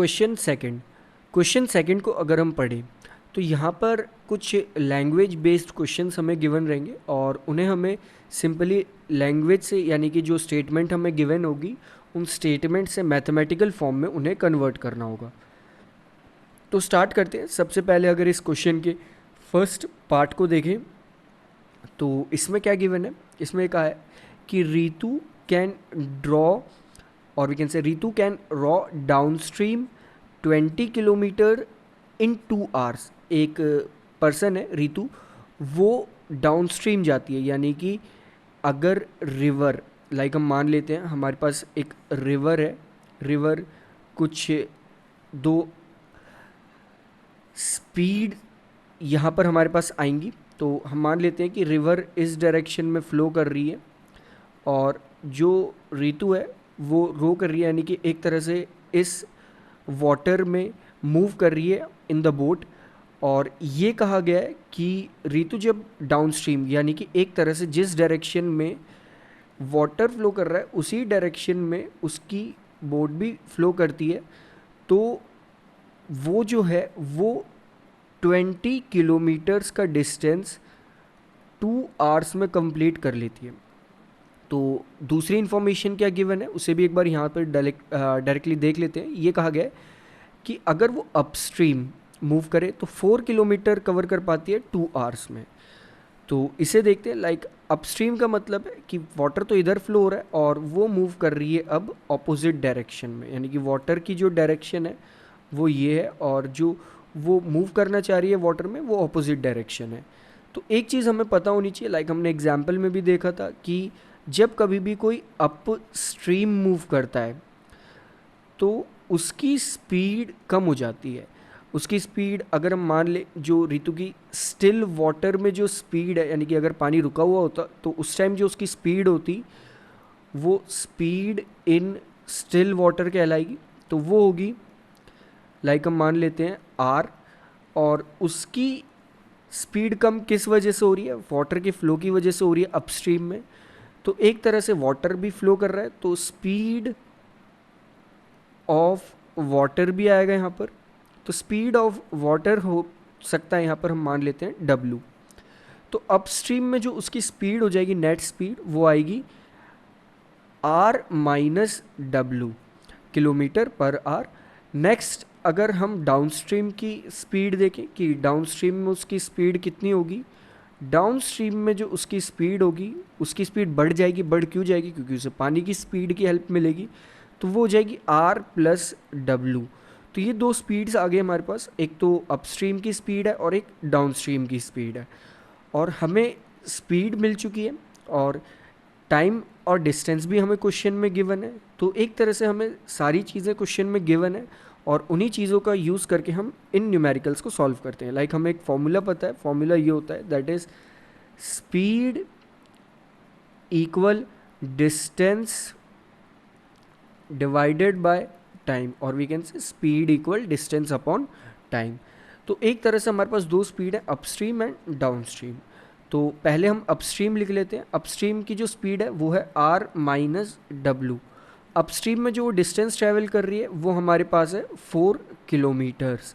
Question second को अगर हम पढ़ें तो यहाँ पर कुछ लैंग्वेज बेस्ड क्वेश्चंस हमें गिवन रहेंगे और उन्हें हमें सिंपली लैंग्वेज से यानी कि जो स्टेटमेंट हमें गिवन होगी उन स्टेटमेंट से मैथमेटिकल फॉर्म में उन्हें कन्वर्ट करना होगा। तो स्टार्ट करते हैं। सबसे पहले अगर इस क्वेश्चन के फर्स्ट पार्ट को देखें तो इसमें क्या गिवन है, इसमें कहा है कि रितु कैन ड्रॉ और we can say Ritu can row downstream 20 kilometre in 2 hours. एक पर्सन है रितु, वो डाउनस्ट्रीम जाती है यानी कि अगर रिवर लाइक हम मान लेते हैं हमारे पास एक रिवर है, रिवर कुछ दो स्पीड यहाँ पर हमारे पास आएंगी, तो हम मान लेते हैं कि रिवर इस डायरेक्शन में फ़्लो कर रही है और जो रितु है वो रो कर रही है यानी कि एक तरह से इस वाटर में मूव कर रही है इन द बोट। और ये कहा गया है कि रितु जब डाउनस्ट्रीम यानी कि एक तरह से जिस डायरेक्शन में वाटर फ्लो कर रहा है उसी डायरेक्शन में उसकी बोट भी फ्लो करती है, तो वो जो है वो 20 किलोमीटर्स का डिस्टेंस 2 आवर्स में कंप्लीट कर लेती है। तो दूसरी इन्फॉर्मेशन क्या गिवन है उसे भी एक बार यहाँ पर डायरेक्टली देख लेते हैं। ये कहा गया है कि अगर वो अपस्ट्रीम मूव करे तो 4 किलोमीटर कवर कर पाती है 2 आवर्स में। तो इसे देखते हैं। लाइक अपस्ट्रीम का मतलब है कि वाटर तो इधर फ्लो हो रहा है और वो मूव कर रही है अब ऑपोजिट डायरेक्शन में, यानी कि वाटर की जो डायरेक्शन है वो ये है और जो वो मूव करना चाह रही है वाटर में वो ऑपोजिट डायरेक्शन है। तो एक चीज़ हमें पता होनी चाहिए, लाइक हमने एग्जाम्पल में भी देखा था कि जब कभी भी कोई अप स्ट्रीम मूव करता है तो उसकी स्पीड कम हो जाती है। उसकी स्पीड अगर हम मान ले जो ऋतु की स्टिल वाटर में जो स्पीड है यानी कि अगर पानी रुका हुआ होता तो उस टाइम जो उसकी स्पीड होती वो स्पीड इन स्टिल वाटर कहलाएगी। तो वो होगी लाइक हम मान लेते हैं आर, और उसकी स्पीड कम किस वजह से हो रही है, वाटर के फ्लो की वजह से हो रही है अपस्ट्रीम में। तो एक तरह से वाटर भी फ्लो कर रहा है तो स्पीड ऑफ वाटर भी आएगा यहाँ पर। तो स्पीड ऑफ वाटर हो सकता है यहाँ पर हम मान लेते हैं W। तो अपस्ट्रीम में जो उसकी स्पीड हो जाएगी नेट स्पीड वो आएगी R माइनस W किलोमीटर पर आर। नेक्स्ट अगर हम डाउनस्ट्रीम की स्पीड देखें कि डाउनस्ट्रीम में उसकी स्पीड कितनी होगी, डाउनस्ट्रीम में जो उसकी स्पीड होगी उसकी स्पीड बढ़ जाएगी। बढ़ क्यों जाएगी, क्योंकि उसे पानी की स्पीड की हेल्प मिलेगी, तो वो हो जाएगी R प्लस W। तो ये दो स्पीड्स आ गए हमारे पास, एक तो अपस्ट्रीम की स्पीड है और एक डाउनस्ट्रीम की स्पीड है। और हमें स्पीड मिल चुकी है और टाइम और डिस्टेंस भी हमें क्वेश्चन में गिवन है। तो एक तरह से हमें सारी चीज़ें क्वेश्चन में गिवन है और उन्हीं चीज़ों का यूज़ करके हम इन न्यूमेरिकल्स को सॉल्व करते हैं। लाइक हमें एक फॉर्मूला पता है, फॉर्मूला ये होता है that is speed equal distance divided by time, और we can say speed equal distance upon time. तो एक तरह से हमारे पास दो स्पीड है, अपस्ट्रीम एंड डाउनस्ट्रीम। तो पहले हम अपस्ट्रीम लिख लेते हैं। अपस्ट्रीम की जो स्पीड है वो है R माइनस W। अपस्ट्रीम में जो डिस्टेंस ट्रैवल कर रही है वो हमारे पास है 4 किलोमीटर्स।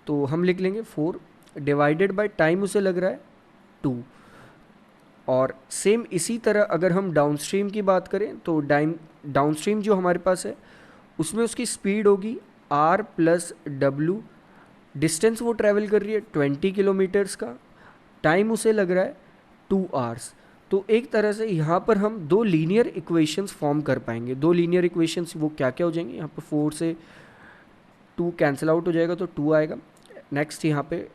तो हम लिख लेंगे 4 डिवाइडेड बाय टाइम उसे लग रहा है 2। और सेम इसी तरह अगर हम डाउनस्ट्रीम की बात करें तो डाउनस्ट्रीम जो हमारे पास है उसमें उसकी स्पीड होगी R प्लस W। डिस्टेंस वो ट्रैवल कर रही है 20 किलोमीटर्स का, टाइम उसे लग रहा है 2 आवर्स। तो एक तरह से यहाँ पर हम दो लीनियर इक्वेशंस फॉर्म कर पाएंगे। दो लीनियर इक्वेशंस वो क्या क्या हो जाएंगे, यहाँ पर 4 से 2 कैंसिल आउट हो जाएगा तो 2 आएगा, नेक्स्ट यहाँ पे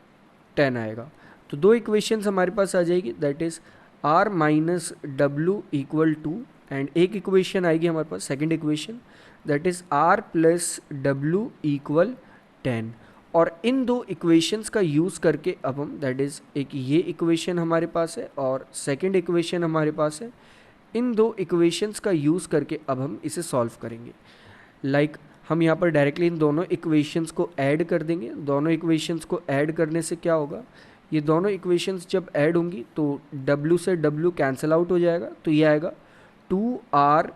10 आएगा। तो दो इक्वेशंस हमारे पास आ जाएगी that is R minus W equal to, and एक इक्वेशन आएगी हमारे पास second equation that is R plus W equal 10। और इन दो इक्वेशंस का यूज़ करके अब हम दैट इज़ एक ये इक्वेशन हमारे पास है और सेकंड इक्वेशन हमारे पास है, इन दो इक्वेशंस का यूज़ करके अब हम इसे सॉल्व करेंगे। लाइक हम यहाँ पर डायरेक्टली इन दोनों इक्वेशंस को ऐड कर देंगे। दोनों इक्वेशंस को ऐड करने से क्या होगा, ये दोनों इक्वेशंस जब ऐड होंगी तो W से W कैंसिल आउट हो जाएगा, तो ये आएगा 2R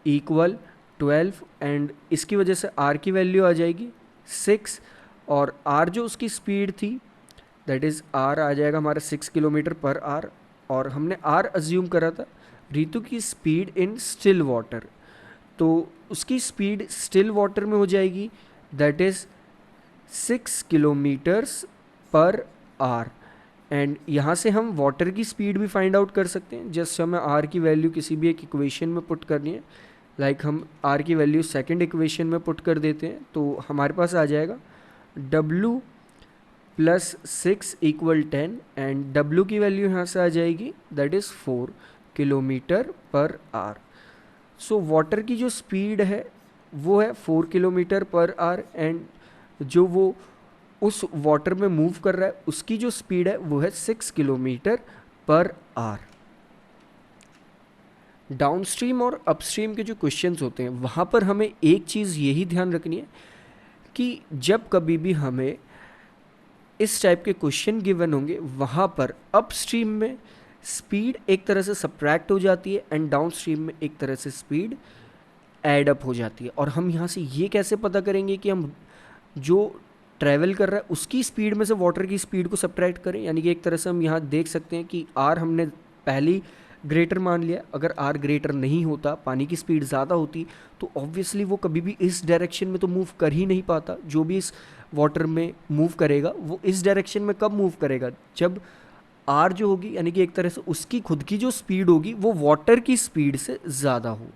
इक्वल 12, एंड इसकी वजह से R की वैल्यू आ जाएगी 6, और आर जो उसकी स्पीड थी दैट इज़ आर आ जाएगा हमारा 6 किलोमीटर पर आर, और हमने आर अज्यूम करा था रितु की स्पीड इन स्टिल वाटर, तो उसकी स्पीड स्टिल वाटर में हो जाएगी दैट इज़ 6 किलोमीटर्स पर आर। एंड यहाँ से हम वाटर की स्पीड भी फाइंड आउट कर सकते हैं, जस्ट हमें आर की वैल्यू किसी भी एक इक्वेशन में पुट करनी है, लाइक हम आर की वैल्यू सेकंड इक्वेशन में पुट कर देते हैं, तो हमारे पास आ जाएगा W plus 6 equal 10, and W की वैल्यू यहाँ से आ जाएगी दैट इज़ 4 किलोमीटर पर आर। सो वाटर की जो स्पीड है वो है 4 किलोमीटर पर आर, एंड जो वो उस वाटर में मूव कर रहा है उसकी जो स्पीड है वो है 6 किलोमीटर पर आर। डाउनस्ट्रीम और अपस्ट्रीम के जो क्वेश्चंस होते हैं वहाँ पर हमें एक चीज़ यही ध्यान रखनी है कि जब कभी भी हमें इस टाइप के क्वेश्चन गिवन होंगे वहाँ पर अपस्ट्रीम में स्पीड एक तरह से सब्ट्रैक्ट हो जाती है एंड डाउनस्ट्रीम में एक तरह से स्पीड ऐड अप हो जाती है। और हम यहाँ से ये कैसे पता करेंगे कि हम जो ट्रैवल कर रहा है उसकी स्पीड में से वाटर की स्पीड को सब्ट्रैक्ट करें, यानी कि एक तरह से हम यहाँ देख सकते हैं कि आर हमने पहली ग्रेटर मान लिया, अगर आर ग्रेटर नहीं होता, पानी की स्पीड ज़्यादा होती, तो ऑब्वियसली वो कभी भी इस डायरेक्शन में तो मूव कर ही नहीं पाता। जो भी इस वाटर में मूव करेगा वो इस डायरेक्शन में कब मूव करेगा, जब आर जो होगी यानी कि एक तरह से उसकी खुद की जो स्पीड होगी वो वाटर की स्पीड से ज़्यादा हो।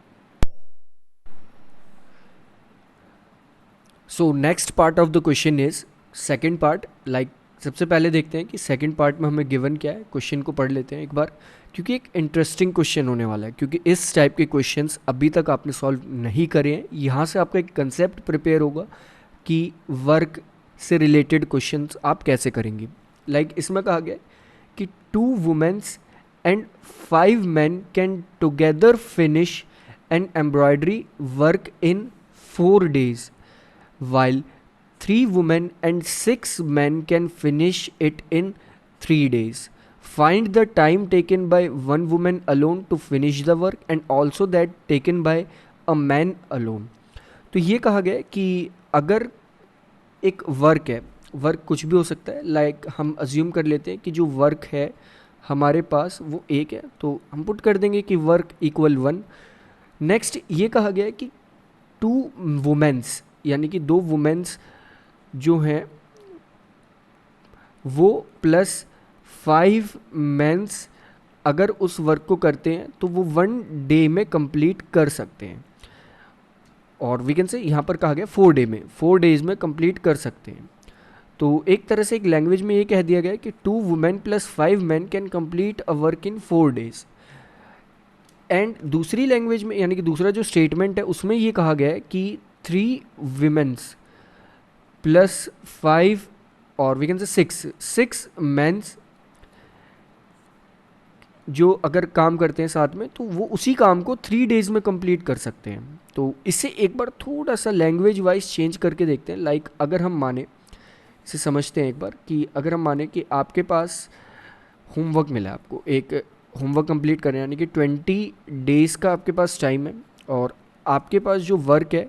So next part of the question is second part. Like सबसे पहले देखते हैं कि सेकेंड पार्ट में हमें गिवन क्या है, क्वेश्चन को पढ़ लेते हैं एक बार, क्योंकि एक इंटरेस्टिंग क्वेश्चन होने वाला है, क्योंकि इस टाइप के क्वेश्चंस अभी तक आपने सॉल्व नहीं करे हैं। यहाँ से आपका एक कंसेप्ट प्रिपेयर होगा कि वर्क से रिलेटेड क्वेश्चंस आप कैसे करेंगे। लाइक इसमें कहा गया है कि 2 womens and 5 men can together finish an embroidery work in 4 days, while 3 women and 6 men can finish it in 3 days. Find the time taken by one woman alone to finish the work and also that taken by a man alone. तो ये कहा गया है कि अगर एक work है, work कुछ भी हो सकता है, लाइक हम अज्यूम कर लेते हैं कि जो वर्क है हमारे पास वो एक है, तो हम पुट कर देंगे कि वर्क इक्वल 1। नेक्स्ट ये कहा गया है कि 2 वुमेन्स यानी कि 2 वुमेन्स जो हैं वो प्लस 5 मेंस अगर उस वर्क को करते हैं तो वो 1 डे में कंप्लीट कर सकते हैं, और वी कैन से यहाँ पर कहा गया 4 डे में, 4 डेज में कंप्लीट कर सकते हैं। तो एक तरह से एक लैंग्वेज में ये कह दिया गया है कि 2 women plus 5 men can complete a work in 4 days। And दूसरी लैंग्वेज में यानी कि दूसरा जो स्टेटमेंट है उसमें ये कहा गया है कि 3 विमेंस प्लस 5 और वी कैन से 6 मेंस जो अगर काम करते हैं साथ में तो वो उसी काम को 3 days में कंप्लीट कर सकते हैं। तो इससे एक बार थोड़ा सा लैंग्वेज वाइज चेंज करके देखते हैं। लाइक अगर हम माने, इसे समझते हैं एक बार कि अगर हम माने कि आपके पास होमवर्क मिला, आपको एक होमवर्क कंप्लीट करना है यानी कि 20 days का आपके पास टाइम है, और आपके पास जो वर्क है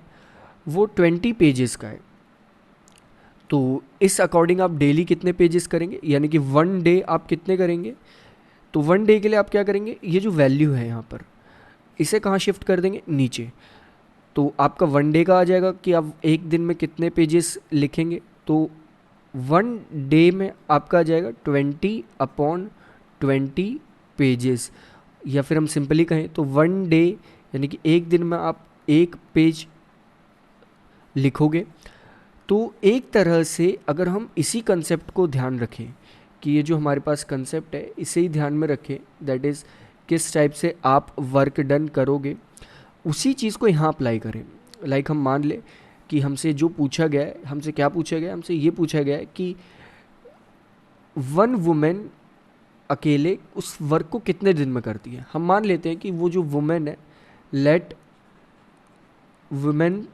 वो 20 पेजेस का है। तो इस अकॉर्डिंग आप डेली कितने पेजेस करेंगे, यानी कि 1 डे आप कितने करेंगे, तो 1 डे के लिए आप क्या करेंगे, ये जो वैल्यू है यहाँ पर इसे कहाँ शिफ्ट कर देंगे, नीचे। तो आपका 1 डे का आ जाएगा कि आप एक दिन में कितने पेजेस लिखेंगे, तो 1 डे में आपका आ जाएगा 20/20 पेजेस, या फिर हम सिंपली कहें तो 1 डे यानी कि एक दिन में आप 1 पेज लिखोगे। तो एक तरह से अगर हम इसी कंसेप्ट को ध्यान रखें कि ये जो हमारे पास कंसेप्ट है इसे ही ध्यान में रखें, दैट इज़ किस टाइप से आप वर्क डन करोगे, उसी चीज़ को यहाँ अप्लाई करें। लाइक हम मान लें कि हमसे जो पूछा गया है, हमसे क्या पूछा गया है, हमसे ये पूछा गया है कि 1 वुमेन अकेले उस वर्क को कितने दिन में करती है। हम मान लेते हैं कि वो जो वुमेन है, लेट वुमेन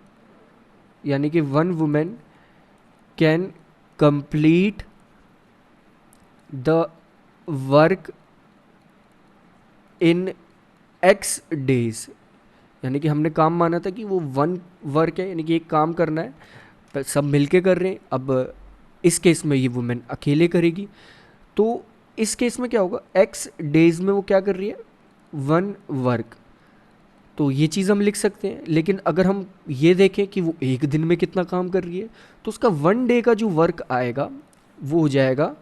यानी कि 1 women can complete the work in X days, यानी कि हमने काम माना था कि वो 1 वर्क है यानी कि एक काम करना है, सब मिलके कर रहे हैं। अब इस केस में ये वुमेन अकेले करेगी, तो इस केस में क्या होगा, एक्स डेज में वो क्या कर रही है, वन वर्क, तो ये चीज़ हम लिख सकते हैं। लेकिन अगर हम ये देखें कि वो एक दिन में कितना काम कर रही है, तो उसका वन डे का जो वर्क आएगा वो हो जाएगा,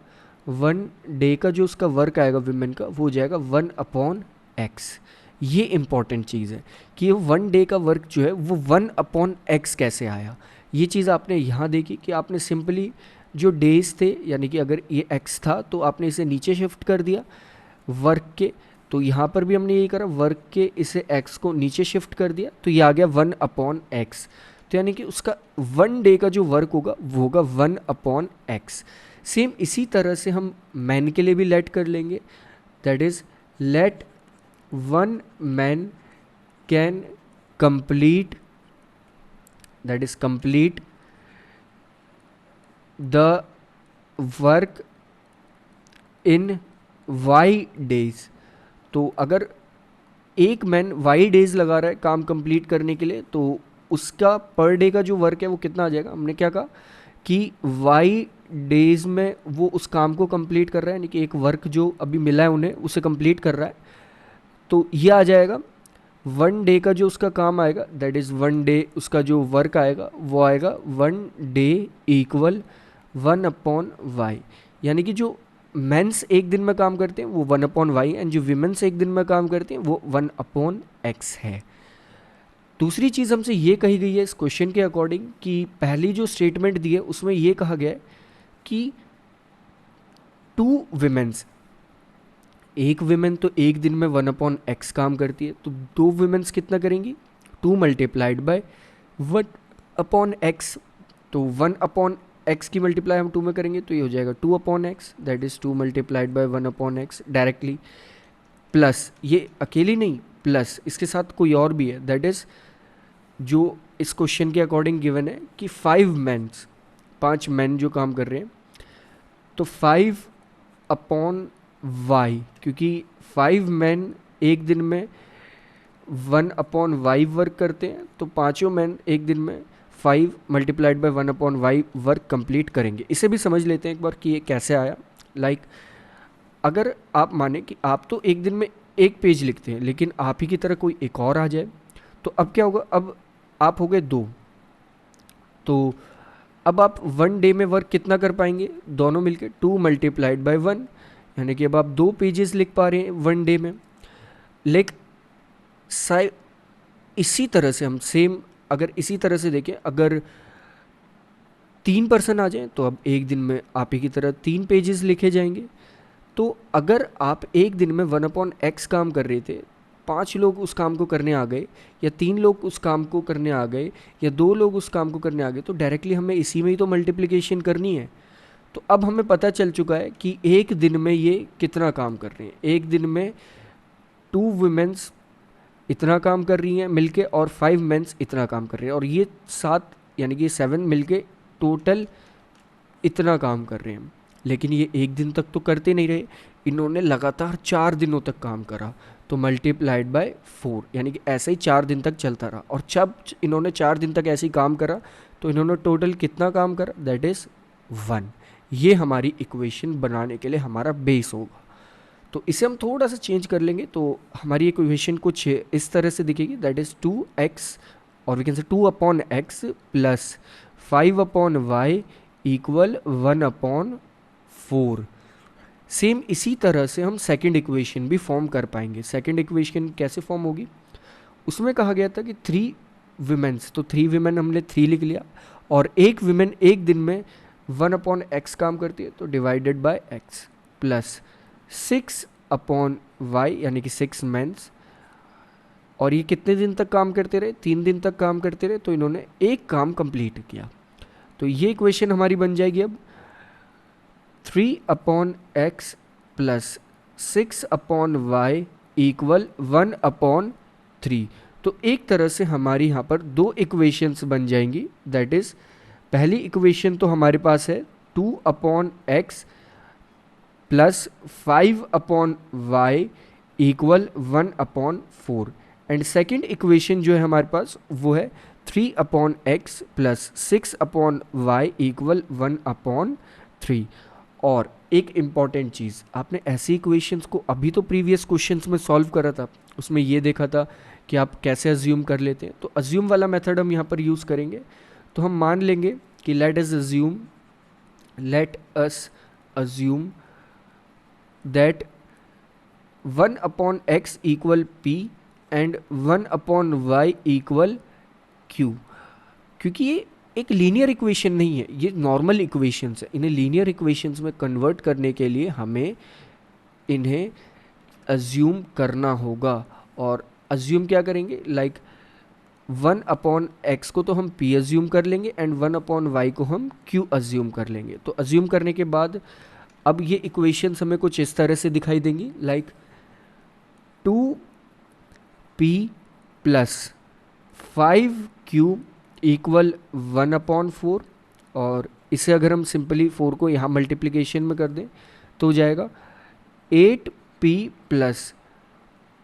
वन डे का जो उसका वर्क आएगा विमेन का, वो हो जाएगा 1/x। ये इम्पॉर्टेंट चीज़ है कि ये वन डे का वर्क जो है वो 1/x कैसे आया। ये चीज़ आपने यहाँ देखी कि आपने सिंपली जो डेज थे, यानी कि अगर ये x था तो आपने इसे नीचे शिफ्ट कर दिया वर्क के, तो यहाँ पर भी हमने यही करा, वर्क के इसे x को नीचे शिफ्ट कर दिया, तो ये आ गया 1/x। तो यानी कि उसका वन डे का जो वर्क होगा वो होगा 1/x। सेम इसी तरह से हम मैन के लिए भी लेट कर लेंगे, that is let one man can complete, that is complete the work in y days. तो अगर एक मैन वाई डेज लगा रहा है काम कंप्लीट करने के लिए, तो उसका पर डे का जो वर्क है वो कितना आ जाएगा, हमने क्या कहा कि वाई डेज में वो उस काम को कंप्लीट कर रहा है, यानी कि एक वर्क जो अभी मिला है उन्हें उसे कंप्लीट कर रहा है, तो ये आ जाएगा वन डे का जो उसका काम आएगा, दैट इज़ वन डे उसका जो वर्क आएगा वो आएगा वन डे इक्वल 1/y। यानी कि जो मेंस एक दिन में काम करते हैं वो 1/y एंड जो विमेंस एक दिन में काम करते हैं वो 1/x है। दूसरी चीज़ हमसे ये कही गई है इस क्वेश्चन के अकॉर्डिंग कि पहली जो स्टेटमेंट दी है उसमें ये कहा गया है कि टू विमेंस, एक विमेन तो एक दिन में 1/x काम करती है, तो दो विमेंस कितना करेंगी, 2 मल्टीप्लाइड बाय 1/x। तो 1/x की मल्टीप्लाई हम 2 में करेंगे तो ये हो जाएगा 2/x, that is 2 multiplied by 1/x directly, plus ये अकेली नहीं, प्लस इसके साथ कोई और भी है, दैट इज़ जो इस क्वेश्चन के अकॉर्डिंग गिवन है कि 5 मैन जो काम कर रहे हैं, तो 5/y, क्योंकि 5 मैन एक दिन में 1/y वर्क करते हैं, तो पांचों मैन एक दिन में 5 multiplied by 1/y work complete करेंगे। इसे भी समझ लेते हैं एक बार कि ये कैसे आया। लाइक अगर आप माने कि आप तो एक दिन में एक पेज लिखते हैं, लेकिन आप ही की तरह कोई एक और आ जाए, तो अब क्या होगा, अब आप हो गए 2, तो अब आप वन डे में वर्क कितना कर पाएंगे, दोनों मिलके 2 मल्टीप्लाइड बाय 1, यानी कि अब आप 2 पेजेस लिख पा रहे हैं वन डे में। लेकिन इसी तरह से हम सेम अगर इसी तरह से देखें, अगर 3 पर्सन आ जाएं तो अब एक दिन में आप ही की तरह 3 पेजेस लिखे जाएंगे। तो अगर आप एक दिन में 1/x काम कर रहे थे, 5 लोग उस काम को करने आ गए, या 3 लोग उस काम को करने आ गए, या 2 लोग उस काम को करने आ गए, तो डायरेक्टली हमें इसी में ही तो मल्टीप्लिकेशन करनी है। तो अब हमें पता चल चुका है कि एक दिन में ये कितना काम कर रहे हैं। एक दिन में 2 वुमेन्स इतना काम कर रही हैं मिलके, और 5 मेंस इतना काम कर रहे हैं, और ये 7 यानी कि 7 मिलके टोटल इतना काम कर रहे हैं। लेकिन ये एक दिन तक तो करते नहीं रहे, इन्होंने लगातार 4 दिनों तक काम करा, तो मल्टीप्लाइड बाय 4, यानी कि ऐसे ही 4 दिन तक चलता रहा। और जब इन्होंने 4 दिन तक ऐसे ही काम करा तो इन्होंने टोटल कितना काम करा, दैट इज़ 1। ये हमारी इक्वेशन बनाने के लिए हमारा बेस होगा। तो इसे हम थोड़ा सा चेंज कर लेंगे, तो हमारी इक्वेशन कुछ इस तरह से दिखेगी, दैट इज़ 2x, और वी कैन से 2/x plus 5/y equal 1/4। Same इसी तरह से हम सेकंड इक्वेशन भी फॉर्म कर पाएंगे। सेकंड इक्वेशन कैसे फॉर्म होगी, उसमें कहा गया था कि 3 विमेंस, तो 3 विमेन हमने 3 लिख लिया, और एक विमेन एक दिन में 1/x काम करती है, तो divided by x plus 6/y, यानी कि 6 मेंस, और ये कितने दिन तक काम करते रहे, 3 दिन तक काम करते रहे, तो इन्होंने एक काम कंप्लीट किया। तो ये इक्वेशन हमारी बन जाएगी अब 3/x प्लस 6/y इक्वल 1/3। तो एक तरह से हमारी यहाँ पर 2 इक्वेशंस बन जाएंगी, दैट इज़ पहली इक्वेशन तो हमारे पास है 2/x plus 5/y equal 1/4, and second equation जो है हमारे पास वो है 3/x प्लस 6/y इक्वल 1/3। और एक इम्पॉर्टेंट चीज़, आपने ऐसी इक्वेशंस को अभी तो प्रीवियस क्वेश्चंस में सॉल्व करा था, उसमें ये देखा था कि आप कैसे अज्यूम कर लेते हैं। तो अज्यूम वाला मेथड हम यहाँ पर यूज़ करेंगे। तो हम मान लेंगे कि let us assume that 1/x equal p and 1/y equal q। क्योंकि ये एक लीनियर इक्वेशन नहीं है, ये नॉर्मल इक्वेशंस है। इन्हें लीनियर इक्वेशंस में कन्वर्ट करने के लिए हमें इन्हें अज्यूम करना होगा। और अज्यूम क्या करेंगे, लाइक 1/x को तो हम p अज्यूम कर लेंगे एंड 1/y को हम q अज्यूम कर लेंगे। तो अज्यूम करने के बाद अब ये इक्वेशंस हमें कुछ इस तरह से दिखाई देंगी, like 2p plus 5q equal 1/4। और इसे अगर हम सिंपली 4 को यहाँ मल्टीप्लिकेशन में कर दें तो हो जाएगा 8p प्लस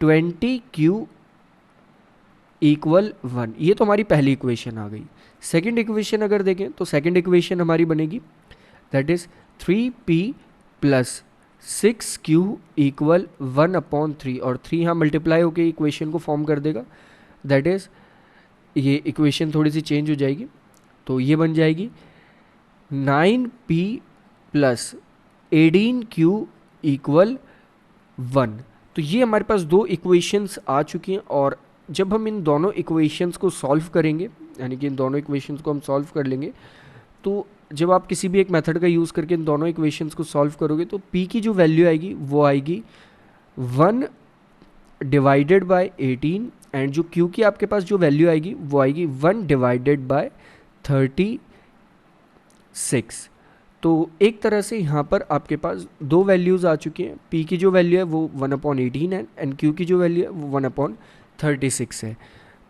20q इक्वल 1। ये तो हमारी पहली इक्वेशन आ गई। सेकंड इक्वेशन अगर देखें तो सेकंड इक्वेशन हमारी बनेगी that is 3p plus 6q equal 1/3। और 3 यहाँ मल्टीप्लाई होकर इक्वेशन को फॉर्म कर देगा, दैट इज ये इक्वेशन थोड़ी सी चेंज हो जाएगी। तो ये बन जाएगी 9p प्लस 18q इक्वल 1। तो ये हमारे पास दो इक्वेशंस आ चुकी हैं। और जब हम इन दोनों इक्वेशंस को सॉल्व करेंगे, यानी कि इन दोनों इक्वेशंस को हम सॉल्व कर लेंगे, तो जब आप किसी भी एक मेथड का यूज़ करके इन दोनों इक्वेशंस को सॉल्व करोगे तो p की जो वैल्यू आएगी वो आएगी 1 डिवाइडेड बाय 18 एंड जो q की आपके पास जो वैल्यू आएगी वो आएगी 1 डिवाइडेड बाय 36। तो एक तरह से यहाँ पर आपके पास दो वैल्यूज़ आ चुकी हैं। p की जो वैल्यू है वो 1/18 है एंड q की जो वैल्यू है वो 1/36 है।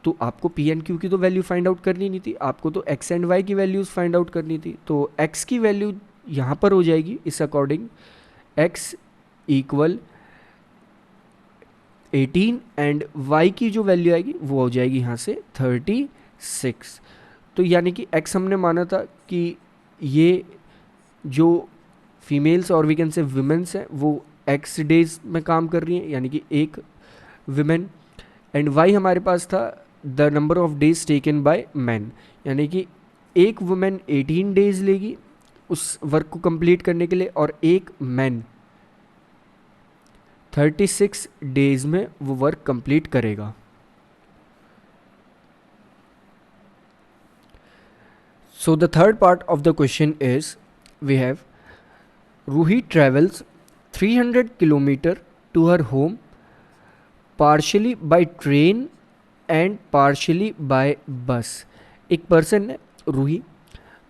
तो आपको p एंड q की तो वैल्यू फाइंड आउट करनी नहीं थी, आपको तो x एंड y की वैल्यूज़ फाइंड आउट करनी थी। तो x की वैल्यू यहाँ पर हो जाएगी इस according x equal 18 and y की जो वैल्यू आएगी वो हो जाएगी यहाँ से 36। तो यानी कि x हमने माना था कि ये जो फीमेल्स और वी कैन से विमेंस हैं वो x डेज में काम कर रही हैं, यानी कि एक विमेन। एंड y हमारे पास था the number of days taken by man, यानी कि एक वुमेन 18 डेज लेगी उस वर्क को कंप्लीट करने के लिए और एक मैन 36 डेज में वो वर्क कंप्लीट करेगा। So the third part of the question is we have Ruhi travels 300 kilometer to her home partially by train and partially by bus. एक पर्सन है रूही,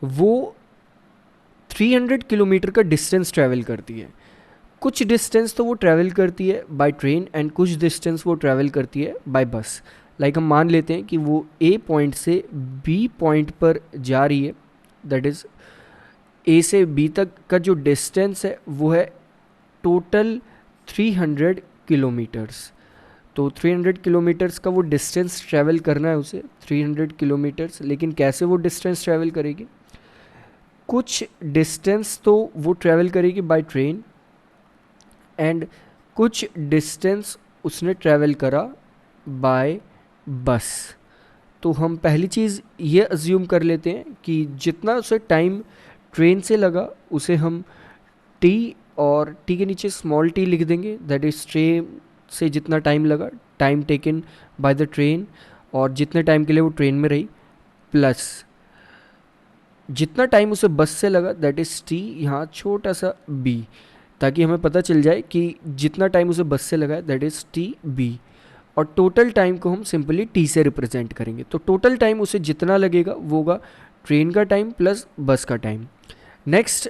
वो 300 किलोमीटर का डिस्टेंस ट्रैवल करती है। कुछ डिस्टेंस तो वो ट्रैवल करती है बाय ट्रेन एंड कुछ डिस्टेंस वो ट्रैवल करती है बाय बस। लाइक हम मान लेते हैं कि वो ए पॉइंट से बी पॉइंट पर जा रही है, दैट इज़ ए से बी तक का जो डिस्टेंस है वो है टोटल 300 किलोमीटर्स। तो 300 किलोमीटर्स का वो डिस्टेंस ट्रैवल करना है उसे, 300 किलोमीटर्स। लेकिन कैसे वो डिस्टेंस ट्रैवल करेगी, कुछ डिस्टेंस तो वो ट्रैवल करेगी बाय ट्रेन एंड कुछ डिस्टेंस उसने ट्रैवल करा बाय बस। तो हम पहली चीज़ ये अज्यूम कर लेते हैं कि जितना उसे टाइम ट्रेन से लगा उसे हम टी और टी के नीचे स्मॉल टी लिख देंगे, दैट इज़ ट्रेन से जितना टाइम लगा, time taken by the train, और जितने टाइम के लिए वो ट्रेन में रही, प्लस जितना टाइम उसे बस से लगा दैट इज़ टी, यहाँ छोटा सा बी, ताकि हमें पता चल जाए कि जितना टाइम उसे बस से लगा है दैट इज़ टी बी। और टोटल टाइम को हम सिंपली टी से रिप्रेजेंट करेंगे। तो टोटल टाइम उसे जितना लगेगा वो होगा ट्रेन का टाइम प्लस बस का टाइम। नेक्स्ट,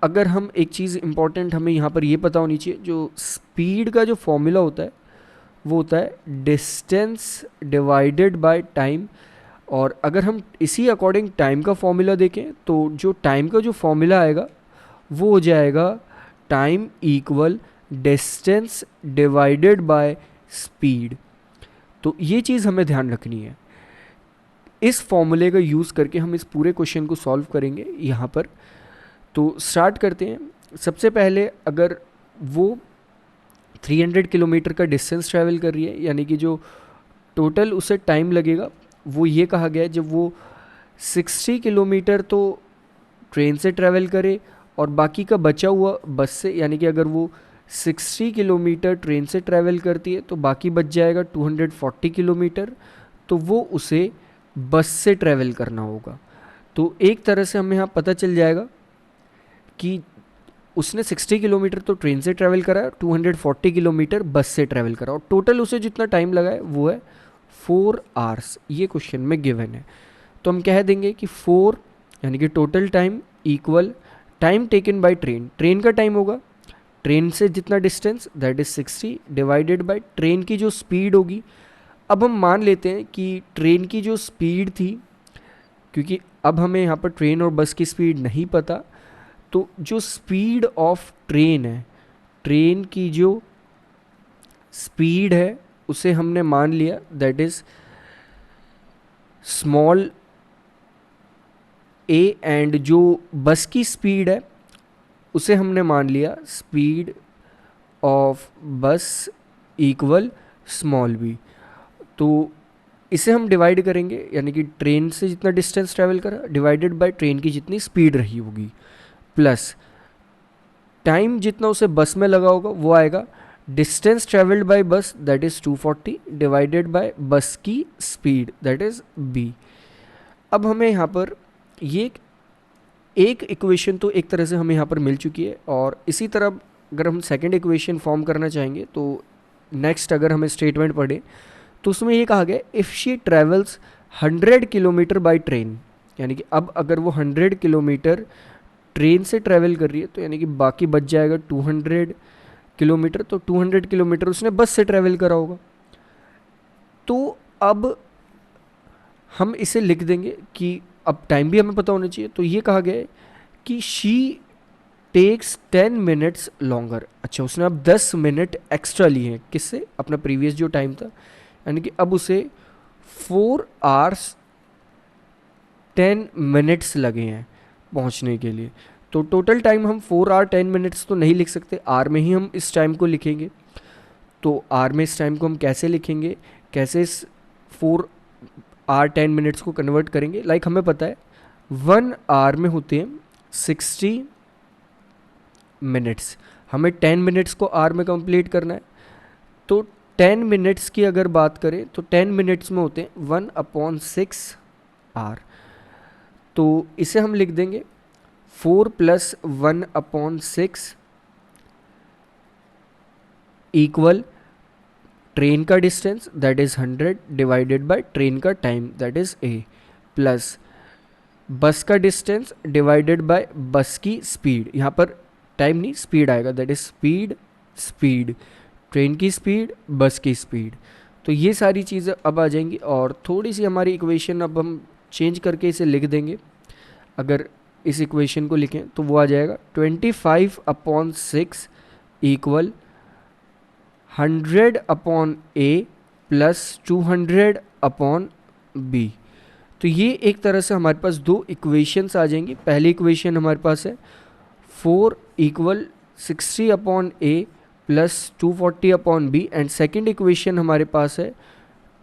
अगर हम एक चीज़ इंपॉर्टेंट हमें यहाँ पर ये पता होनी चाहिए, जो स्पीड का जो फॉर्मूला होता है वो होता है डिस्टेंस डिवाइडेड बाय टाइम। और अगर हम इसी अकॉर्डिंग टाइम का फॉर्मूला देखें तो जो टाइम का जो फॉर्मूला आएगा वो हो जाएगा time equal distance divided by speed. तो ये चीज़ हमें ध्यान रखनी है। इस फॉर्मूले का यूज़ करके हम इस पूरे क्वेश्चन को सॉल्व करेंगे यहाँ पर। तो स्टार्ट करते हैं। सबसे पहले अगर वो 300 किलोमीटर का डिस्टेंस ट्रैवल कर रही है, यानी कि जो टोटल उसे टाइम लगेगा वो ये कहा गया है, जब वो 60 किलोमीटर तो ट्रेन से ट्रैवल करे और बाकी का बचा हुआ बस से, यानी कि अगर वो 60 किलोमीटर ट्रेन से ट्रैवल करती है तो बाकी बच जाएगा 240 किलोमीटर, तो वो उसे बस से ट्रैवल करना होगा। तो एक तरह से हमें यहाँ पता चल जाएगा कि उसने 60 किलोमीटर तो ट्रेन से ट्रैवल करा, 240 किलोमीटर बस से ट्रैवल करा, और टोटल उसे जितना टाइम लगा है वो है 4 आवर्स। ये क्वेश्चन में गिवन है। तो हम कह देंगे कि 4 यानी कि total time equal time taken by train, train का टाइम होगा, ट्रेन से जितना distance that is 60 divided by train की जो स्पीड होगी। अब हम मान लेते हैं कि ट्रेन की जो स्पीड थी, क्योंकि अब हमें यहाँ पर ट्रेन और बस की स्पीड नहीं पता, तो जो स्पीड ऑफ ट्रेन है, ट्रेन की जो स्पीड है उसे हमने मान लिया that is small A, and जो बस की स्पीड है उसे हमने मान लिया स्पीड ऑफ बस इक्वल स्मॉल बी। तो इसे हम डिवाइड करेंगे, यानी कि ट्रेन से जितना डिस्टेंस ट्रैवल करा डिवाइडेड बाय ट्रेन की जितनी स्पीड रही होगी, प्लस टाइम जितना उसे बस में लगा होगा वो आएगा डिस्टेंस ट्रेवल्ड बाय बस दैट इज़ 240 डिवाइडेड बाय बस की स्पीड दैट इज़ बी। अब हमें यहाँ पर ये एक इक्वेशन तो एक तरह से हमें यहाँ पर मिल चुकी है, और इसी तरह अगर हम सेकेंड इक्वेशन फॉर्म करना चाहेंगे तो नेक्स्ट अगर हमें स्टेटमेंट पढ़े तो उसमें ये कहा गया if she travels 100 kilometre by train, यानी कि अब अगर वो 100 किलोमीटर ट्रेन से ट्रैवल कर रही है तो यानी कि बाकी बच जाएगा 200 किलोमीटर, तो 200 किलोमीटर उसने बस से ट्रैवल करा होगा। तो अब हम इसे लिख देंगे कि अब टाइम भी हमें पता होना चाहिए, तो ये कहा गया है कि शी टेक्स 10 मिनट्स लॉन्गर। अच्छा, उसने अब 10 मिनट एक्स्ट्रा लिए हैं किससे, अपना प्रीवियस जो टाइम था, यानी कि अब उसे 4 आवर्स 10 मिनट्स लगे हैं पहुंचने के लिए। तो टोटल टाइम हम 4 आवर 10 मिनट्स तो नहीं लिख सकते, आर में ही हम इस टाइम को लिखेंगे। तो आर में इस टाइम को हम कैसे लिखेंगे, कैसे इस 4 आवर 10 मिनट्स को कन्वर्ट करेंगे, लाइक हमें पता है 1 आवर में होते हैं 60 मिनट्स, हमें 10 मिनट्स को आर में कंप्लीट करना है। तो 10 मिनट्स की अगर बात करें तो 10 मिनट्स में होते हैं 1/6 आर। तो इसे हम लिख देंगे 4 + 1/6 इक्वल ट्रेन का distance that is 100 divided by train का time that is a, plus bus का डिस्टेंस डिवाइडेड बाय बस की स्पीड, यहाँ पर टाइम नहीं स्पीड आएगा दैट इज स्पीड ट्रेन की स्पीड बस की स्पीड। तो ये सारी चीज़ें अब आ जाएंगी, और थोड़ी सी हमारी इक्वेशन अब हम चेंज करके इसे लिख देंगे। अगर इस इक्वेशन को लिखें तो वो आ जाएगा 25/6 इक्वल 100/A प्लस 200/B। तो ये एक तरह से हमारे पास दो इक्वेशंस आ जाएंगी। पहली इक्वेशन हमारे पास है 4 = 60/A plus 240/B, and second equation हमारे पास है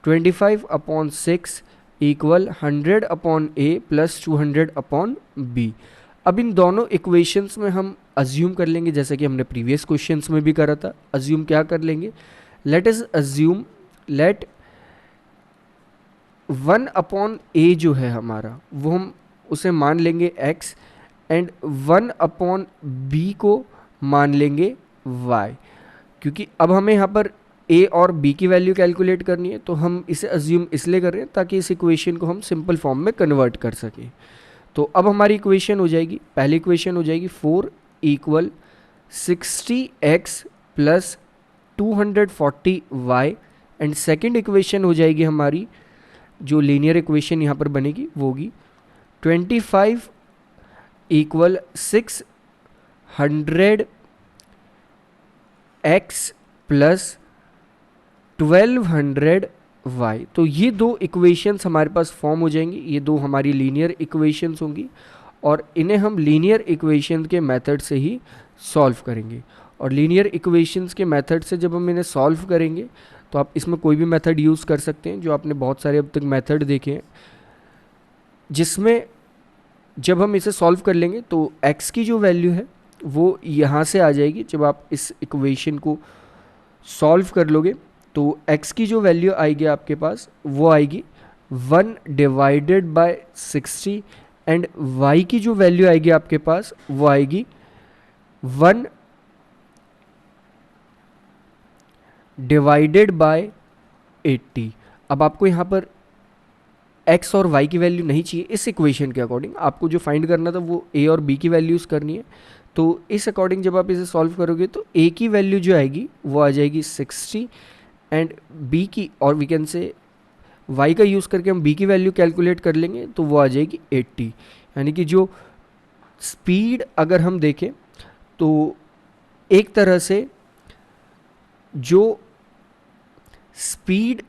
25/6 इक्वल 100/A प्लस 200/B। अब इन दोनों इक्वेशंस में हम अज्यूम कर लेंगे, जैसे कि हमने प्रीवियस क्वेश्चंस में भी करा था। अज्यूम क्या कर लेंगे, let us assume late 1/A जो है हमारा वो हम उसे मान लेंगे x, एंड 1/B को मान लेंगे y, क्योंकि अब हमें यहाँ पर a और b की वैल्यू कैलकुलेट करनी है, तो हम इसे अज्यूम इसलिए कर रहे हैं ताकि इस इक्वेशन को हम सिंपल फॉर्म में कन्वर्ट कर सकें। तो अब हमारी इक्वेशन हो जाएगी, पहली इक्वेशन हो जाएगी 4 = 60x plus 240y, and second equation हो जाएगी हमारी जो लीनियर इक्वेशन यहाँ पर बनेगी वो होगी 25 = 600x प्लस 1200y, वाई। तो ये दो इक्वेशंस हमारे पास फॉर्म हो जाएंगी, ये दो हमारी लीनियर इक्वेशंस होंगी और इन्हें हम लीनियर इक्वेशन के मेथड से ही सॉल्व करेंगे। और लीनियर इक्वेशंस के मेथड से जब हम इन्हें सॉल्व करेंगे तो आप इसमें कोई भी मेथड यूज़ कर सकते हैं, जो आपने बहुत सारे अब तक मेथड देखे हैं, जिसमें जब हम इसे सॉल्व कर लेंगे तो x की जो वैल्यू है वो यहाँ से आ जाएगी। जब आप इस इक्वेशन को सॉल्व कर लोगे तो x की जो वैल्यू आएगी आपके पास वो आएगी 1 डिवाइडेड बाय 60 एंड y की जो वैल्यू आएगी आपके पास वो आएगी 1 डिवाइडेड बाय 80। अब आपको यहाँ पर x और y की वैल्यू नहीं चाहिए इस इक्वेशन के अकॉर्डिंग, आपको जो फाइंड करना था वो a और b की वैल्यूज़ करनी है। तो इस अकॉर्डिंग जब आप इसे सॉल्व करोगे तो a की वैल्यू जो आएगी वो आ जाएगी 60 एंड b की, और वी कैन से y का यूज़ करके हम b की वैल्यू कैलकुलेट कर लेंगे तो वो आ जाएगी 80। यानी कि जो स्पीड अगर हम देखें तो एक तरह से जो स्पीड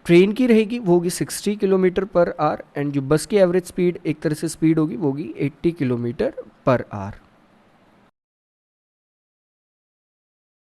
ट्रेन की रहेगी वो होगी 60 किलोमीटर पर आवर एंड जो बस की एवरेज स्पीड एक तरह से स्पीड होगी वो होगी 80 किलोमीटर पर आवर।